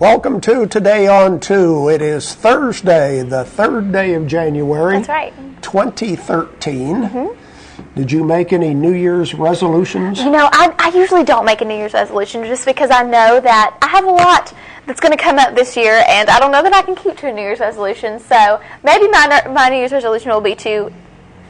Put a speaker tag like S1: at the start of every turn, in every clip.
S1: Welcome to Today on 2. It is Thursday, the 3rd day of January.
S2: That's right.
S1: 2013. Did you make any New Year's resolutions?
S2: You know, I usually don't make a New Year's resolution just because I know that I have a lot that's going to come up this year, and I don't know that I can keep to a New Year's resolution. So maybe my New Year's resolution will be to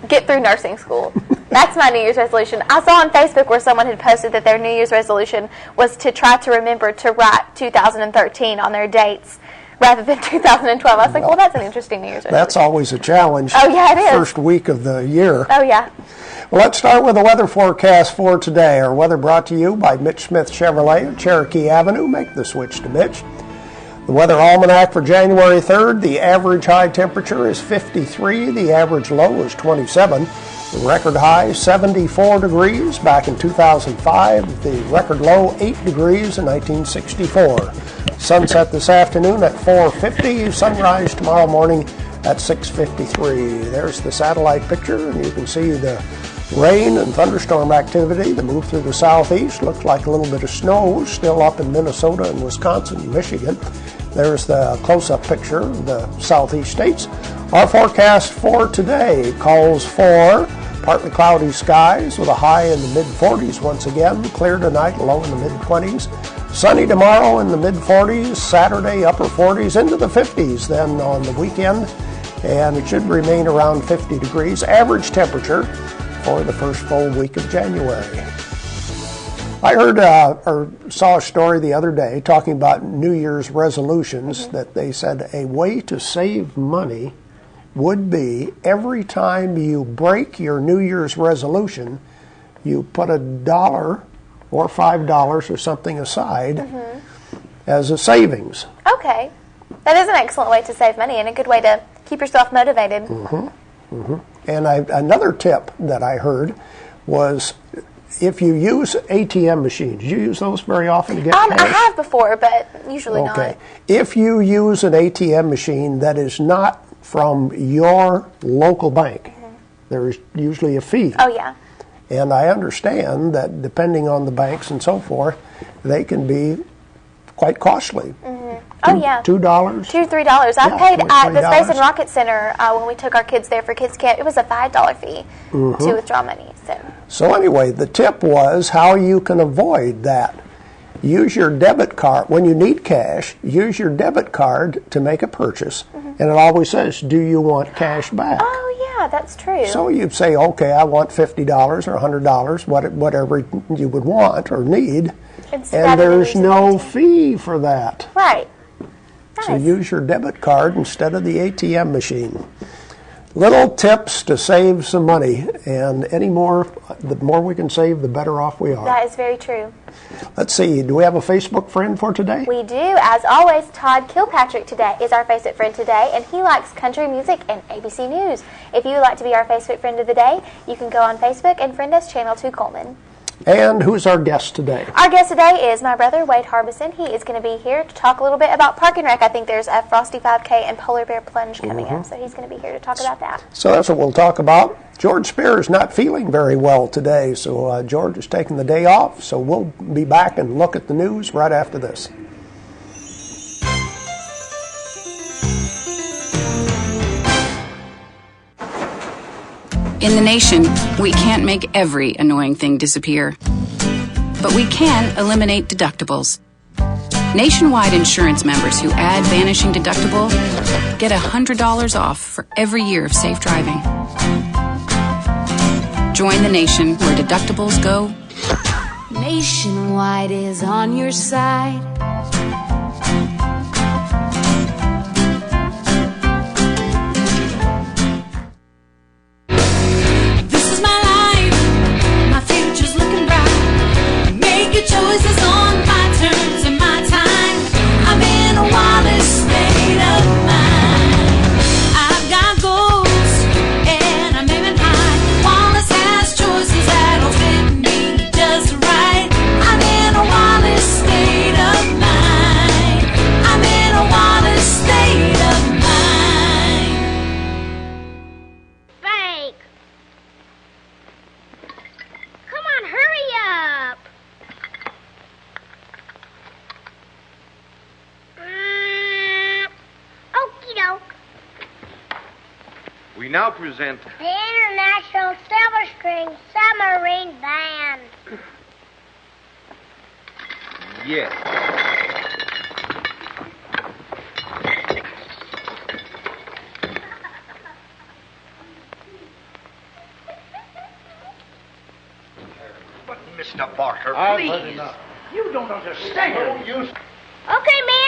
S2: get through nursing school. That's my New Year's resolution. I saw on Facebook where someone had posted that their New Year's resolution was to try to remember to write 2013 on their dates rather than 2012. I was like, well, that's an interesting New Year's resolution.
S1: That's always a challenge.
S2: Oh, yeah, it is.
S1: First week of the year.
S2: Oh, yeah.
S1: Well, let's start with the weather forecast for today. Our weather brought to you by Mitch Smith Chevrolet at Cherokee Avenue. Make the switch to Mitch. The weather almanac for January 3rd, the average high temperature is 53, the average low is 27, the record high 74 degrees back in 2005, the record low 8 degrees in 1964. Sunset this afternoon at 4:50, sunrise tomorrow morning at 6:53. There's the satellite picture, and you can see the rain and thunderstorm activity that moved through the southeast. Looks like a little bit of snow still up in Minnesota and Wisconsin and Michigan. There's the close-up picture of the southeast states. Our forecast for today calls for partly cloudy skies with a high in the mid-40s once again. Clear tonight, low in the mid-20s. Sunny tomorrow in the mid-40s. Saturday, upper 40s into the 50s then on the weekend. And it should remain around 50 degrees. Average temperature for the first full week of January. I heard or saw a story the other day talking about New Year's resolutions that they said a way to save money would be every time you break your New Year's resolution, you put $1 or $5 or something aside as a savings.
S2: Okay. That is an excellent way to save money and a good way to keep yourself motivated.
S1: And another tip that I heard was if you use ATM machines, do you use those very often to get cash?
S2: I have before, but usually not.
S1: If you use an ATM machine that is not from your local bank, there is usually a fee.
S2: Oh, yeah.
S1: And I understand that depending on the banks and so forth, they can be quite costly.
S2: Oh, yeah.
S1: $2?
S2: $2, $3. I paid at the Space and Rocket Center when we took our kids there for kids camp. It was a $5 fee to withdraw money.
S1: So anyway, the tip was how you can avoid that. Use your debit card. When you need cash, use your debit card to make a purchase. And it always says, do you want cash back?
S2: Oh, yeah, that's true.
S1: So you'd say, okay, I want $50 or $100, whatever you would want or need. And there's no fee for that.
S2: Right. Nice.
S1: So use your debit card instead of the ATM machine. Little tips to save some money, and the more we can save, the better off we are.
S2: That is very true.
S1: Let's see, do we have a Facebook friend for today?
S2: We do. As always, Todd Kilpatrick today is our Facebook friend today, and he likes country music and ABC News. If you would like to be our Facebook friend of the day, you can go on Facebook and friend us, Channel 2 Cullman.
S1: And who's our guest today?
S2: Our guest today is my brother, Waid Harbison. He is going to be here to talk a little bit about Park and Rec. I think there's a Frosty 5K and Polar Bear Plunge coming up, so he's going to be here to talk about that.
S1: So that's what we'll talk about. George Spear is not feeling very well today, so George is taking the day off, so we'll be back and look at the news right after this.
S3: In the nation, we can't make every annoying thing disappear, but we can eliminate deductibles. Nationwide insurance members who add Vanishing Deductible get $100 off for every year of safe driving. Join the nation where deductibles go.
S4: Nationwide is on your side.
S5: Choices on my terms and my time. I'm in a wild state of mind. I've got goals and I'm aiming high. Wallace has choices that'll fit me just right. I'm in a wild state of mind.
S6: We now present
S7: the International Silver String Submarine Band.
S6: Yes.
S8: But, Mr. Barker,
S9: I've
S8: please.
S9: heard enough.
S8: You don't understand.
S7: Okay, man.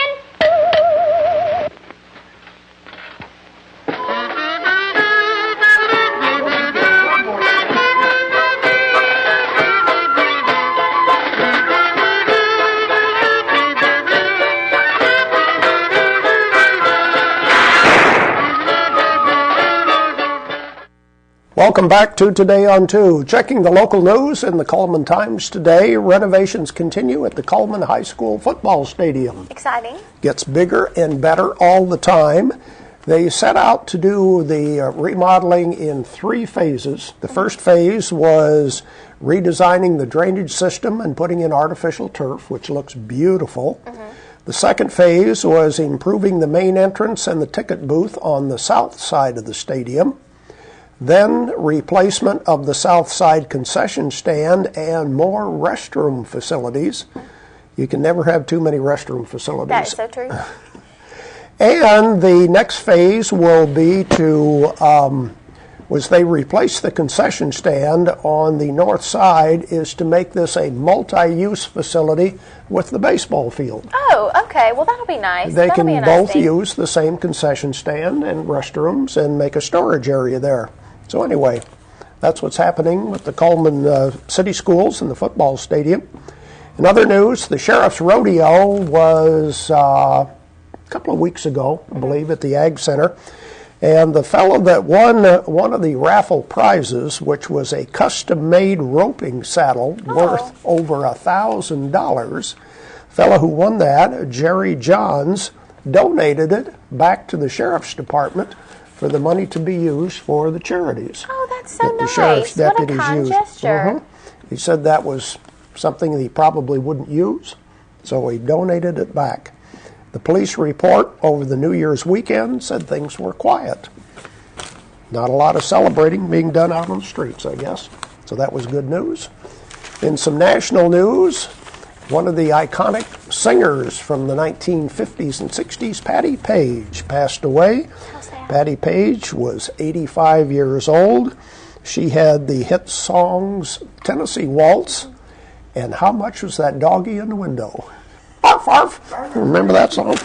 S1: Welcome back to Today on 2. Checking the local news in the Cullman Times today, renovations continue at the Cullman High School football stadium.
S2: Exciting.
S1: Gets bigger and better all the time. They set out to do the remodeling in 3 phases. The first phase was redesigning the drainage system and putting in artificial turf, which looks beautiful. The second phase was improving the main entrance and the ticket booth on the south side of the stadium. Then replacement of the south side concession stand and more restroom facilities. You can never have too many restroom facilities.
S2: That is so true.
S1: And the next phase will be to, was they replace the concession stand on the north side, is to make this a multi-use facility with the baseball field.
S2: Oh, okay. Well, that'll be nice.
S1: They
S2: That'll
S1: can
S2: be a nice
S1: both
S2: thing.
S1: use the same concession stand and restrooms and make a storage area there. So anyway, that's what's happening with the Cullman City Schools and the football stadium. In other news, the Sheriff's Rodeo was a couple of weeks ago, I believe, at the Ag Center. And the fellow that won one of the raffle prizes, which was a custom-made roping saddle worth over $1,000, fellow who won that, Jerry Johns, donated it back to the Sheriff's Department for the money to be used for the charities.
S2: Oh, that's so
S1: that the
S2: nice.
S1: sheriff's
S2: What a
S1: deputies
S2: kind
S1: used.
S2: gesture.
S1: He said that was something that he probably wouldn't use, so he donated it back. The police report over the New Year's weekend said things were quiet. Not a lot of celebrating being done out on the streets, I guess. So that was good news. In some national news, one of the iconic singers from the 1950s and 60s, Patti Page, passed away. Patti Page was 85 years old. She had the hit songs Tennessee Waltz and How Much Was That Doggy in the Window? Arf, arf. Remember that song?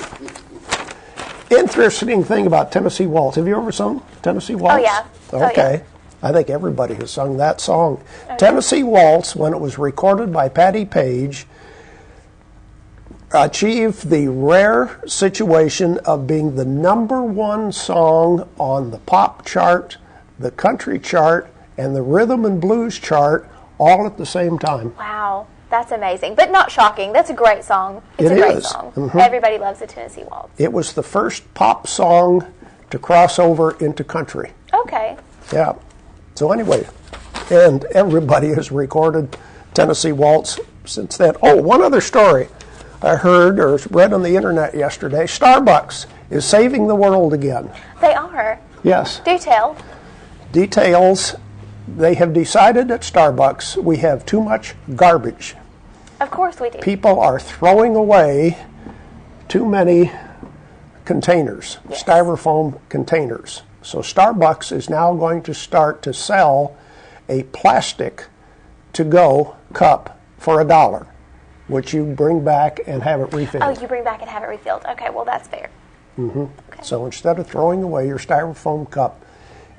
S1: Interesting thing about Tennessee Waltz. Have you ever sung Tennessee Waltz?
S2: Oh, yeah.
S1: Okay. I think everybody has sung that song. Tennessee Waltz, when it was recorded by Patti Page, achieved the rare situation of being the #1 song on the pop chart, the country chart, and the rhythm and blues chart all at the same time.
S2: Wow, that's amazing. But not shocking. That's a great song. It's
S1: It
S2: a great
S1: is.
S2: song. Everybody loves the Tennessee Waltz.
S1: It was the first pop song to cross over into country.
S2: Okay.
S1: Yeah. So anyway, and everybody has recorded Tennessee Waltz since then. Oh, one other story I heard or read on the internet yesterday. Starbucks is saving the world again.
S2: They are.
S1: Yes.
S2: Do tell.
S1: Details, they have decided at Starbucks we have too much garbage.
S2: Of course we do.
S1: People are throwing away too many containers, styrofoam containers. So Starbucks is now going to start to sell a plastic to-go cup for $1, which you bring back and have it refilled.
S2: Oh, you bring back and have it refilled. Okay, well, that's fair. Okay.
S1: So instead of throwing away your styrofoam cup,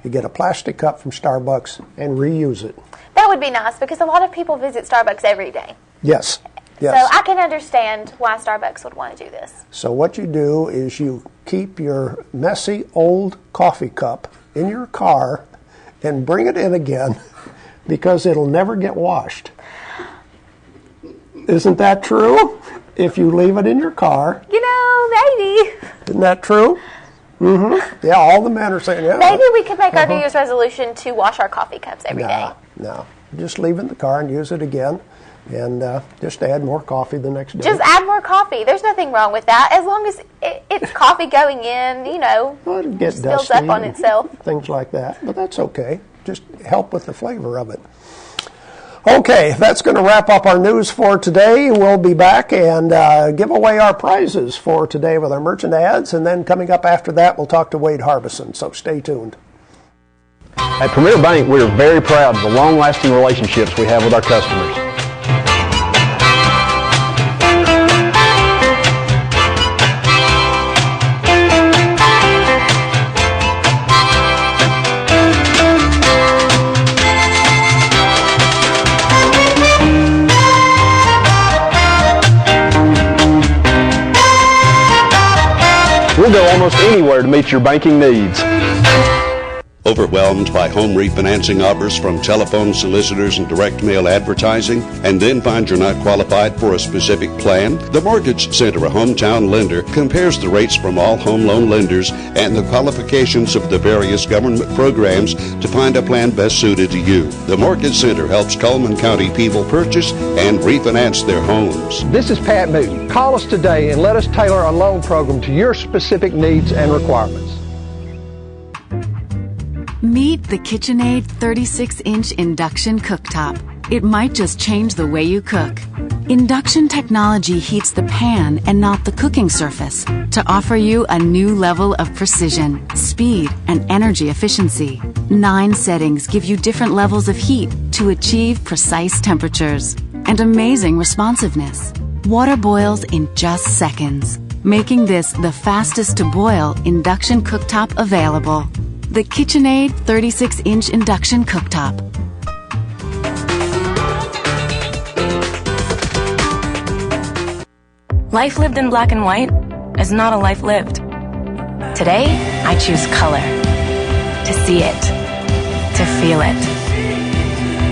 S1: you get a plastic cup from Starbucks and reuse it.
S2: That would be nice because a lot of people visit Starbucks every day.
S1: Yes. Yes.
S2: So I can understand why Starbucks would want to do this.
S1: So what you do is you keep your messy old coffee cup in your car and bring it in again because it'll never get washed. Isn't that true? If you leave it in your car.
S2: You know, maybe.
S1: Isn't that true? Mm-hmm. Yeah, all the men are saying, yeah.
S2: Maybe we could make our New Year's resolution to wash our coffee cups every day.
S1: No. Just leave it in the car and use it again. And just add more coffee the next day.
S2: Just add more coffee. There's nothing wrong with that. As long as it's coffee going in,
S1: Well, it'll get
S2: spills
S1: dusty
S2: up on itself.
S1: Things like that. But that's okay. Just help with the flavor of it. Okay, that's going to wrap up our news for today. We'll be back and give away our prizes for today with our merchant ads. And then coming up after that, we'll talk to Waid Harbison. So stay tuned.
S9: At Premier Bank, we are very proud of the long-lasting relationships we have with our customers. We'll go almost anywhere to meet your banking needs.
S10: Overwhelmed by home refinancing offers from telephone solicitors and direct mail advertising, and then find you're not qualified for a specific plan? The Mortgage Center, a hometown lender, compares the rates from all home loan lenders and the qualifications of the various government programs to find a plan best suited to you. The Mortgage Center helps Cullman County people purchase and refinance their homes.
S9: This is Pat Newton. Call us today and let us tailor a loan program to your specific needs and requirements.
S3: Meet the KitchenAid 36-inch induction cooktop. It might just change the way you cook. Induction technology heats the pan and not the cooking surface to offer you a new level of precision, speed, and energy efficiency. 9 settings give you different levels of heat to achieve precise temperatures and amazing responsiveness. Water boils in just seconds, making this the fastest to boil induction cooktop available. The KitchenAid 36-inch induction cooktop.
S11: Life lived in black and white is not a life lived. Today, I choose color. To see it. To feel it.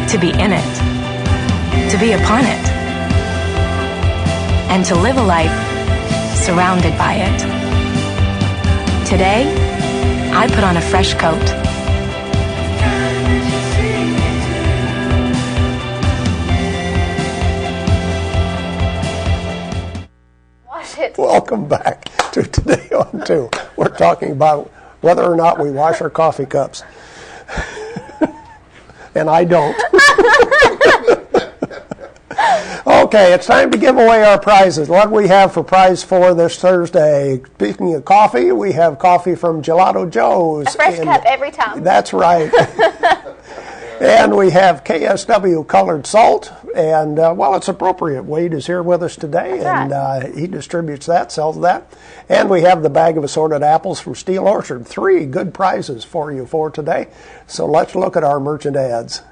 S11: To be in it. To be upon it. And to live a life surrounded by it. Today, I put on a fresh coat.
S2: Wash it.
S1: Welcome back to Today on 2. We're talking about whether or not we wash our coffee cups. And I don't. Okay, it's time to give away our prizes. What do we have for prize 4 this Thursday? Speaking of coffee, we have coffee from Gelato Joe's.
S2: A fresh cup every time.
S1: That's right. And we have KSW colored salt. And, well, it's appropriate. Waid is here with us today,
S2: That's
S1: and he distributes that, sells that. And we have the bag of assorted apples from Steel Orchard. 3 good prizes for you for today. So let's look at our merchant ads.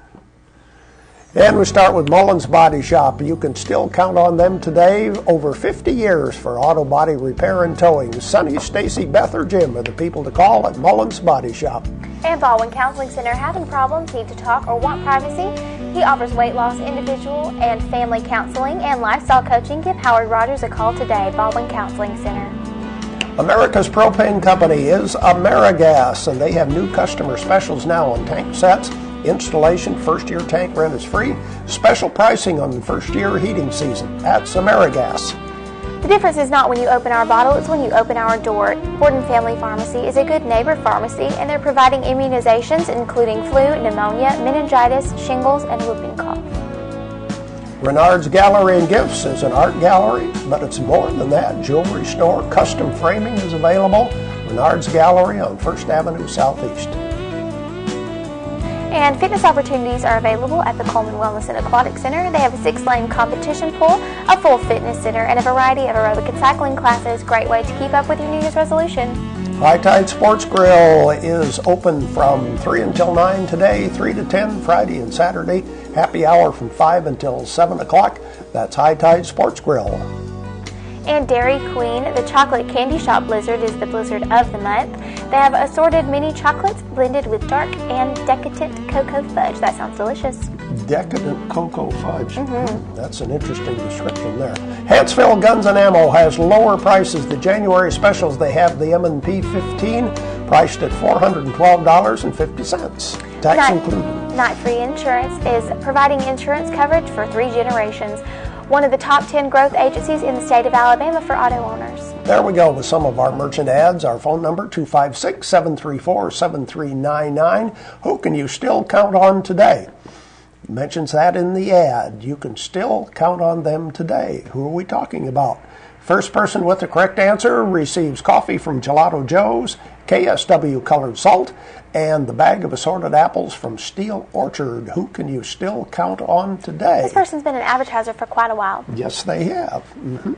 S1: And we start with Mullins Body Shop. You can still count on them today. Over 50 years for auto body repair and towing. Sonny, Stacy, Beth, or Jim are the people to call at Mullins Body Shop.
S2: And Baldwin Counseling Center. Having problems, need to talk, or want privacy? He offers weight loss, individual and family counseling, and lifestyle coaching. Give Howard Rogers a call today. Baldwin Counseling Center.
S1: America's propane company is AmeriGas, and they have new customer specials now on tank sets. Installation, first-year tank rent is free. Special pricing on the first-year heating season. That's AmeriGas.
S2: The difference is not when you open our bottle, it's when you open our door. Borden Family Pharmacy is a good neighbor pharmacy, and they're providing immunizations including flu, pneumonia, meningitis, shingles, and whooping cough.
S1: Renard's Gallery and Gifts is an art gallery, but it's more than that. Jewelry store, custom framing is available. Renard's Gallery on 1st Avenue Southeast.
S2: And fitness opportunities are available at the Cullman Wellness and Aquatic Center. They have a 6-lane competition pool, a full fitness center, and a variety of aerobic and cycling classes. Great way to keep up with your New Year's resolution.
S1: High Tide Sports Grill is open from 3 until 9 today, 3 to 10 Friday and Saturday. Happy hour from 5 until 7 o'clock. That's High Tide Sports Grill.
S2: And Dairy Queen, the chocolate candy shop blizzard, is the blizzard of the month. They have assorted mini chocolates blended with dark and decadent cocoa fudge. That sounds delicious.
S1: Decadent cocoa fudge. That's an interesting description there. Hansville Guns and Ammo has lower prices. The January specials, they have the M&P 15 priced at $412.50. Tax included.
S2: Night Free Insurance is providing insurance coverage for 3 generations. One of the top 10 growth agencies in the state of Alabama for auto owners.
S1: There we go with some of our merchant ads. Our phone number, 256-734-7399. Who can you still count on today? Mentions that in the ad. You can still count on them today. Who are we talking about? First person with the correct answer receives coffee from Gelato Joe's, KSW colored salt, and the bag of assorted apples from Steel Orchard. Who can you still count on today?
S2: This person's been an advertiser for quite a while.
S1: Yes, they have.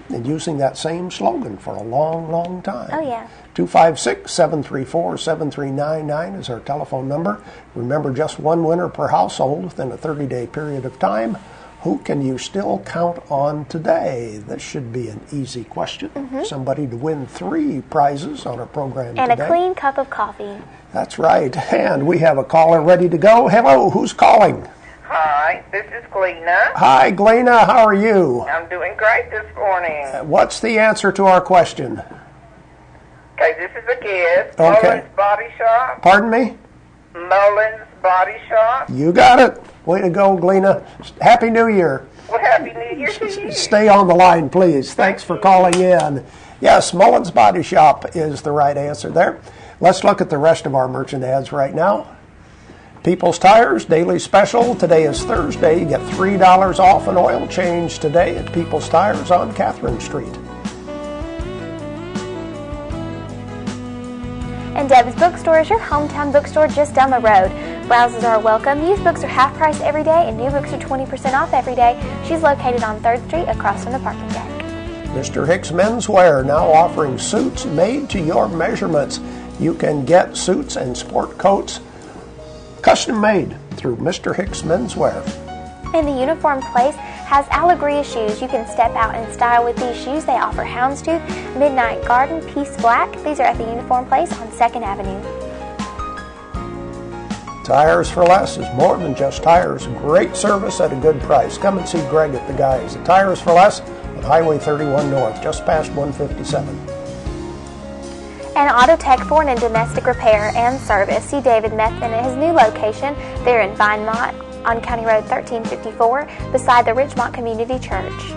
S1: And using that same slogan for a long, long time.
S2: Oh, yeah.
S1: 256-734-7399 is our telephone number. Remember, just one winner per household within a 30-day period of time. Who can you still count on today? This should be an easy question. Somebody to win 3 prizes on our program
S2: and
S1: today.
S2: A clean cup of coffee.
S1: That's right. And we have a caller ready to go. Hello, who's calling?
S12: Hi, this is Gleena.
S1: Hi, Gleena. How are you?
S12: I'm doing great this morning.
S1: What's the answer to our question?
S12: Okay, this is a guess.
S1: Okay.
S12: Mullins Body Shop.
S1: Pardon me?
S12: Mullins Body Shop.
S1: You got it. Way to go, Gleena. Happy New Year.
S12: Well, Happy New Year to you.
S1: Stay on the line, please. Thanks for calling in. Yes, Mullins Body Shop is the right answer there. Let's look at the rest of our merchant ads right now. People's Tires, daily special. Today is Thursday. You get $3 off an oil change today at People's Tires on Catherine Street.
S2: And Deb's Bookstore is your hometown bookstore just down the road. Browsers are welcome. Used books are half price every day, and new books are 20% off every day. She's located on 3rd Street across from the parking deck.
S1: Mr. Hicks Menswear now offering suits made to your measurements. You can get suits and sport coats custom made through Mr. Hicks Menswear.
S2: And the Uniform Place has Allegria shoes. You can step out in style with these shoes. They offer Houndstooth, Midnight Garden, Peace Black. These are at the Uniform Place on 2nd Avenue.
S1: Tires for Less is more than just tires. Great service at a good price. Come and see Greg at the guys at Tires for Less on Highway 31 North, just past 157.
S2: And Auto Tech Foreign and Domestic Repair and Service. See David Methvin at his new location. They're in Vinemont on County Road 1354 beside the Richmont Community Church.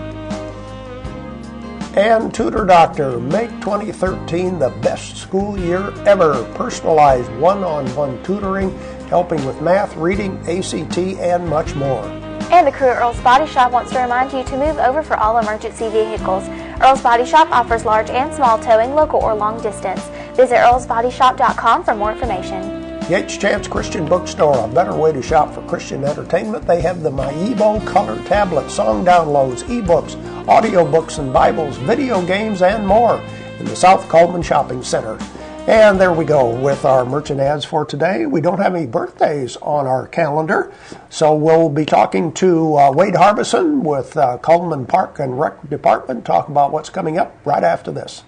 S1: And Tutor Doctor, make 2013 the best school year ever. Personalized one-on-one tutoring, helping with math, reading, ACT, and much more.
S2: And the crew at Earl's Body Shop wants to remind you to move over for all emergency vehicles. Earl's Body Shop offers large and small towing, local or long distance. Visit earlsbodyshop.com for more information.
S1: Yates Chance Christian Bookstore, a better way to shop for Christian entertainment. They have the MyEvo color tablet, song downloads, ebooks, audiobooks and Bibles, video games, and more in the South Cullman Shopping Center. And there we go with our merchant ads for today. We don't have any birthdays on our calendar, so we'll be talking to Waid Harbison with Cullman Park and Rec Department, talk about what's coming up right after this.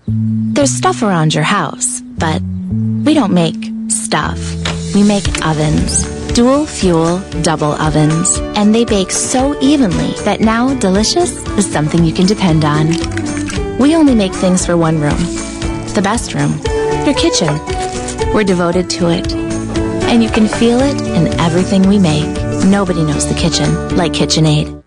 S11: There's stuff around your house, but we don't make stuff. We make ovens. Dual fuel, double ovens. And they bake so evenly that now delicious is something you can depend on. We only make things for one room. The best room. Your kitchen. We're devoted to it. And you can feel it in everything we make. Nobody knows the kitchen like KitchenAid.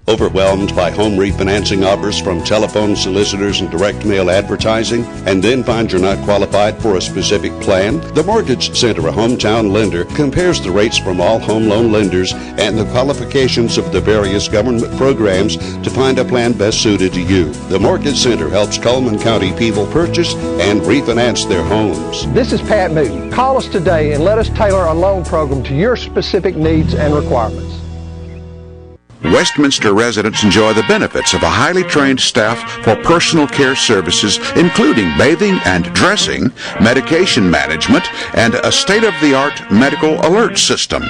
S10: Overwhelmed by home refinancing offers from telephone solicitors and direct mail advertising, and then find you're not qualified for a specific plan? The Mortgage Center, a hometown lender, compares the rates from all home loan lenders and the qualifications of the various government programs to find a plan best suited to you. The Mortgage Center helps Cullman County people purchase and refinance their homes.
S13: This is Pat Newton. Call us today and let us tailor a loan program to your specific needs and requirements.
S14: Westminster residents enjoy the benefits of a highly trained staff for personal care services, including bathing and dressing, medication management, and a state-of-the-art medical alert system.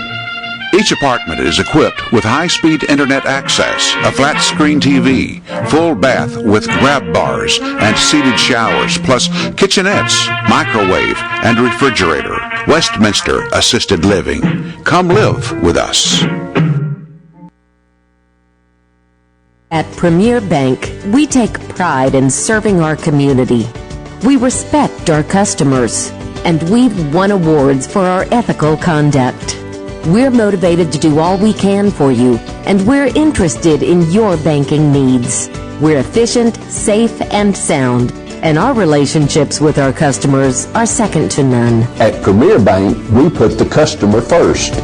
S14: Each apartment is equipped with high-speed internet access, a flat-screen TV, full bath with grab bars and seated showers, plus kitchenettes, microwave, and refrigerator. Westminster Assisted Living. Come live with us.
S15: At Premier Bank, we take pride in serving our community. We respect our customers, and we've won awards for our ethical conduct. We're motivated to do all we can for you, and we're interested in your banking needs. We're efficient, safe, and sound, and our relationships with our customers are second to none.
S16: At Premier Bank, we put the customer first.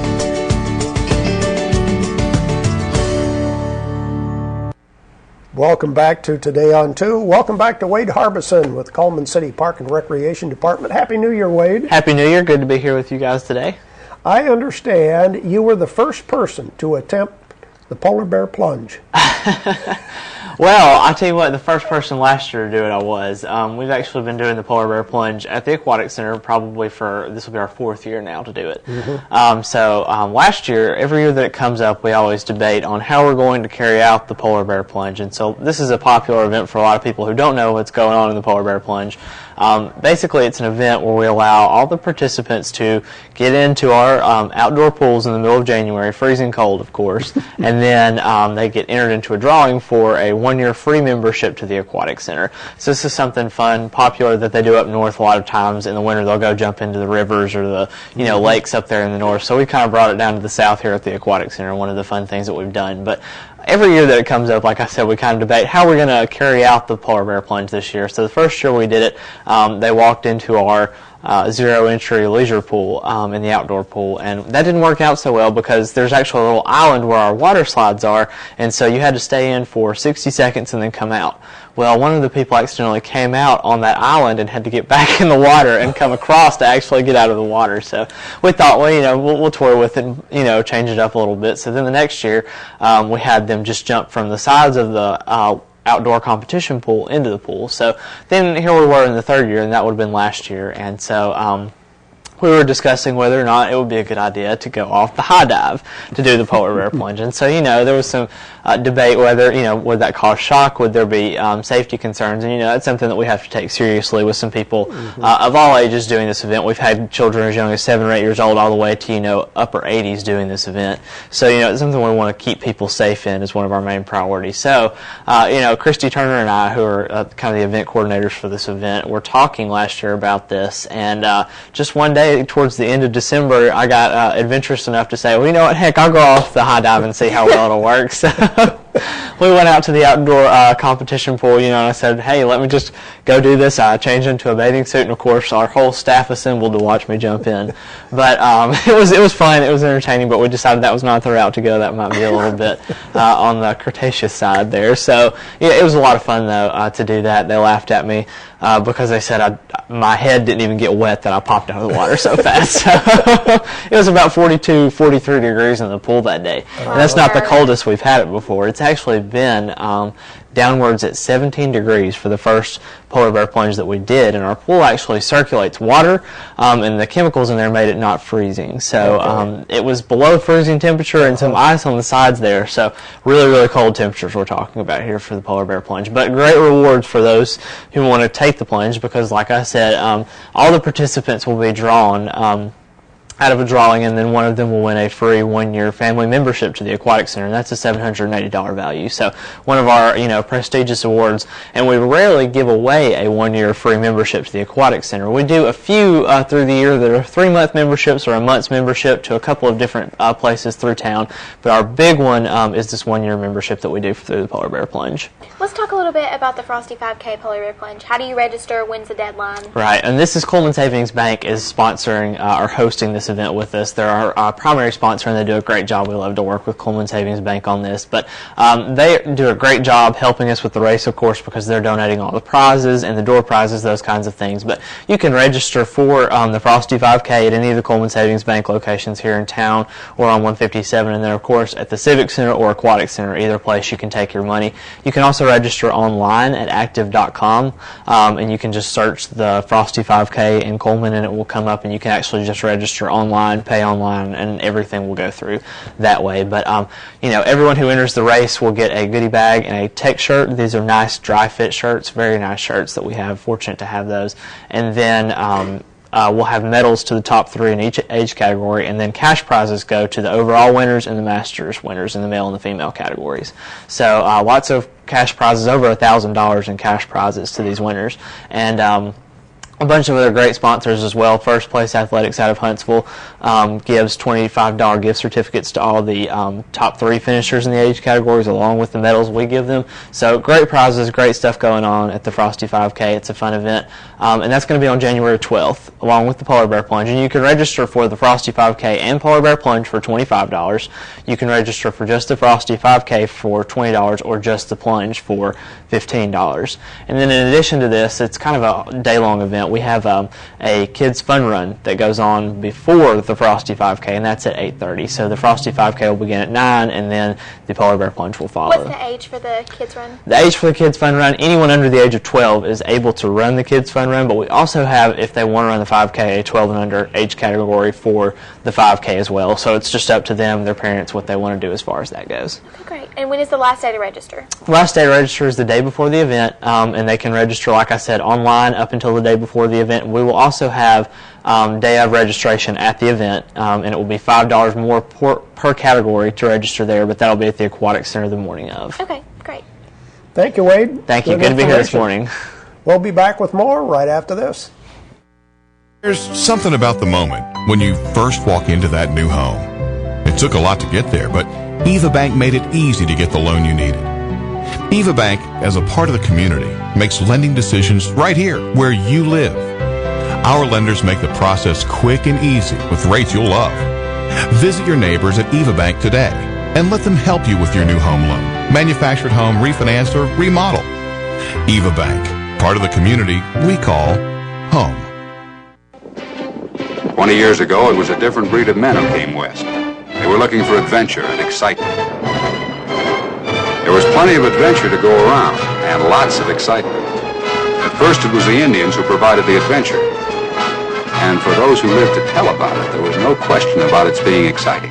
S1: Welcome back to Today on 2. Welcome back to Waid Harbison with Cullman City Park and Recreation Department. Happy New Year, Waid.
S17: Happy New Year. Good to be here with you guys today.
S1: I understand you were the first person to attempt the polar bear plunge.
S17: Well, I'll tell you what, the first person last year to do it I was. We've actually been doing the polar bear plunge at the Aquatic Center probably this will be our 4th year now to do it. So last year, every year that it comes up, we always debate on how we're going to carry out the polar bear plunge. And so this is a popular event for a lot of people who don't know what's going on in the polar bear plunge. Basically, it's an event where we allow all the participants to get into our outdoor pools in the middle of January, freezing cold, of course, and then they get entered into a drawing for a 1-year free membership to the Aquatic Center. So this is something fun, popular that they do up north a lot of times. In the winter, they'll go jump into the rivers or the lakes up there in the north. So we kind of brought it down to the south here at the Aquatic Center, one of the fun things that we've done. But every year that it comes up, like I said, we kind of debate how we're going to carry out the polar bear plunge this year. So the first year we did it, they walked into our zero-entry leisure pool in the outdoor pool, and that didn't work out so well because there's actually a little island where our water slides are, and so you had to stay in for 60 seconds and then come out. Well, one of the people accidentally came out on that island and had to get back in the water and come across to actually get out of the water. So we thought, well, we'll toy with it and, change it up a little bit. So then the next year, we had them just jump from the sides of the outdoor competition pool into the pool. So then here we were in the 3rd year, and that would have been last year. And so we were discussing whether or not it would be a good idea to go off the high dive to do the polar bear plunge. And so, there was some debate whether, would that cause shock? Would there be safety concerns? And, that's something that we have to take seriously with some people of all ages doing this event. We've had children as young as 7 or 8 years old all the way to, upper 80s doing this event. So, it's something we want to keep people safe in is one of our main priorities. So, Christy Turner and I, who are kind of the event coordinators for this event, were talking last year about this. And just one day, towards the end of December, I got adventurous enough to say, well, you know what, heck, I'll go off the high dive and see how well it'll work. So we went out to the outdoor competition pool, and I said, hey, let me just go do this. I changed into a bathing suit, and of course, our whole staff assembled to watch me jump in. But it was fun, it was entertaining, but we decided that was not the route to go. That might be a little bit on the Cretaceous side there. So yeah, it was a lot of fun, though, to do that. They laughed at me because they said my head didn't even get wet that I popped out of the water so fast. So it was about 42, 43 degrees in the pool that day. And that's not the coldest we've had it before. It's actually been downwards at 17 degrees for the first polar bear plunge that we did, and our pool actually circulates water, and the chemicals in there made it not freezing. So it was below freezing temperature and some ice on the sides there, so really, really cold temperatures we're talking about here for the polar bear plunge. But great rewards for those who want to take the plunge because, like I said, all the participants will be drawn out of a drawing, and then one of them will win a free 1-year family membership to the Aquatic Center, and that's a $780 value. So one of our, prestigious awards, and we rarely give away a 1-year free membership to the Aquatic Center. We do a few through the year that are 3-month memberships or a month's membership to a couple of different places through town, but our big one is this 1-year membership that we do through the Polar Bear Plunge.
S2: Let's talk a little bit about the Frosty 5K Polar Bear Plunge. How do you register? When's the deadline? Right,
S17: and this is Cullman Savings Bank is sponsoring or hosting this event with us. They're our primary sponsor, and they do a great job. We love to work with Cullman Savings Bank on this, but they do a great job helping us with the race, of course, because they're donating all the prizes and the door prizes, those kinds of things. But you can register for the Frosty 5K at any of the Cullman Savings Bank locations here in town or on 157, and then, of course, at the Civic Center or Aquatic Center, either place you can take your money. You can also register online at active.com, and you can just search the Frosty 5K in Cullman, and it will come up, and you can actually just register online, pay online, and everything will go through that way. But everyone who enters the race will get a goodie bag and a tech shirt. These are nice dry fit shirts, very nice shirts that we have, fortunate to have those. And then we'll have medals to the top 3 in each age category, and then cash prizes go to the overall winners and the Masters winners in the male and the female categories. So lots of cash prizes, over $1,000 in cash prizes to these winners. And a bunch of other great sponsors as well. First Place Athletics out of Huntsville gives $25 gift certificates to all the top 3 finishers in the age categories, along with the medals we give them. So great prizes, great stuff going on at the Frosty 5K. It's a fun event, and that's going to be on January 12th, along with the Polar Bear Plunge. And you can register for the Frosty 5K and Polar Bear Plunge for $25. You can register for just the Frosty 5K for $20, or just the Plunge for $15. And then in addition to this, it's kind of a day-long event. We have a kids fun run that goes on before the Frosty 5K, and that's at 8:30. So the Frosty 5K will begin at 9, and then the Polar Bear Plunge will follow.
S2: What's the age for the kids run?
S17: The age for the kids fun run, anyone under the age of 12 is able to run the kids fun run, but we also have, if they want to run the 5K, a 12 and under age category for the 5K as well. So it's just up to them, their parents, what they want to do as far as that goes.
S2: Okay, great. And when is the last day to register?
S17: Last day to register is the day before the event, and they can register, like I said, online up until the day before the event. We will also have day of registration at the event, and it will be $5 more per category to register there, but that'll be at the Aquatic Center the morning of.
S2: Okay, great.
S1: Thank you, Wade.
S17: Thank you. Good to be here this morning.
S1: We'll be back with more right after this.
S18: There's something about the moment when you first walk into that new home. It took a lot to get there, but Eva Bank made it easy to get the loan you needed. Eva Bank, as a part of the community, makes lending decisions right here where you live. Our lenders make the process quick and easy with rates you'll love. Visit your neighbors at Eva Bank today and let them help you with your new home loan, manufactured home, refinance, or remodel. Eva Bank, part of the community we call home.
S19: 20 years ago, it was a different breed of men who came west. They were looking for adventure and excitement. There was plenty of adventure to go around, and lots of excitement. At first, it was the Indians who provided the adventure. And for those who lived to tell about it, there was no question about its being exciting.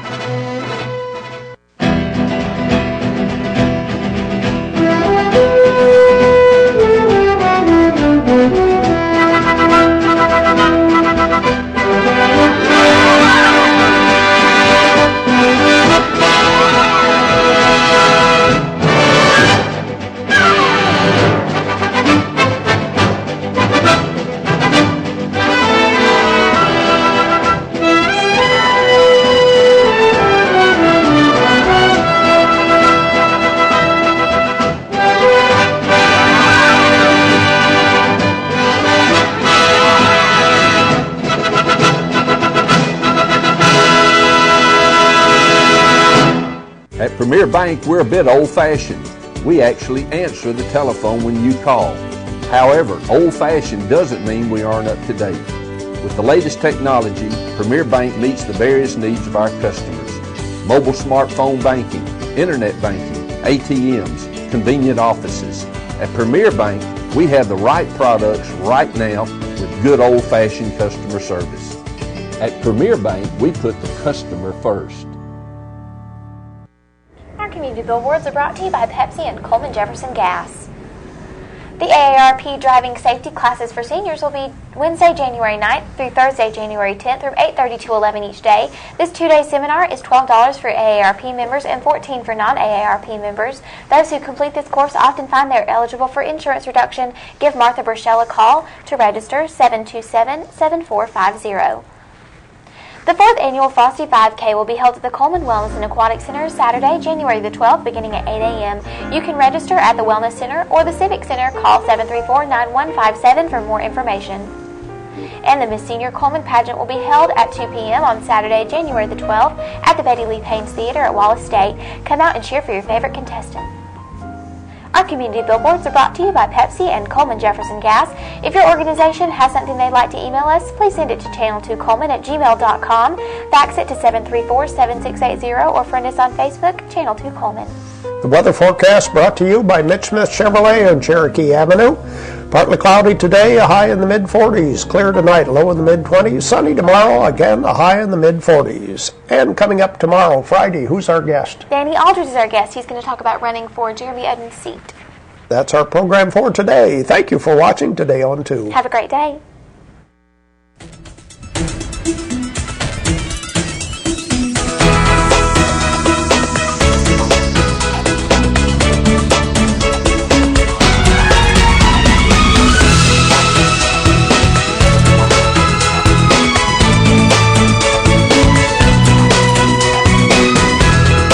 S16: At Premier Bank, we're a bit old-fashioned. We actually answer the telephone when you call. However, old-fashioned doesn't mean we aren't up to date. With the latest technology, Premier Bank meets the various needs of our customers. Mobile smartphone banking, internet banking, ATMs, convenient offices. At Premier Bank, we have the right products right now with good old-fashioned customer service. At Premier Bank, we put the customer first.
S2: Our community billboards are brought to you by Pepsi and Cullman Jefferson Gas. The AARP driving safety classes for seniors will be Wednesday, January 9th through Thursday, January 10th from 8:30 to 11 each day. This two-day seminar is $12 for AARP members and $14 for non-AARP members. Those who complete this course often find they are eligible for insurance reduction. Give Martha Burchell a call to register 727-7450. The 4th annual Frosty 5K will be held at the Cullman Wellness and Aquatic Center Saturday, January the 12th, beginning at 8 a.m. You can register at the Wellness Center or the Civic Center. Call 734-9157 for more information. And the Miss Senior Cullman pageant will be held at 2 p.m. on Saturday, January the 12th at the Betty Lee Paynes Theater at Wallace State. Come out and cheer for your favorite contestant. Our community billboards are brought to you by Pepsi and Cullman Jefferson Gas. If your organization has something they'd like to email us, please send it to channel2cullman@gmail.com, fax it to 734-7680, or friend us on Facebook, Channel 2 Cullman.
S1: The weather forecast brought to you by Mitch Smith Chevrolet on Cherokee Avenue. Partly cloudy today, a high in the mid-40s. Clear tonight, low in the mid-20s. Sunny tomorrow, again, a high in the mid-40s. And coming up tomorrow, Friday, who's our guest?
S2: Danny Aldridge is our guest. He's going to talk about running for Jeremy Uden's seat.
S1: That's our program for today. Thank you for watching Today on 2.
S2: Have a great day.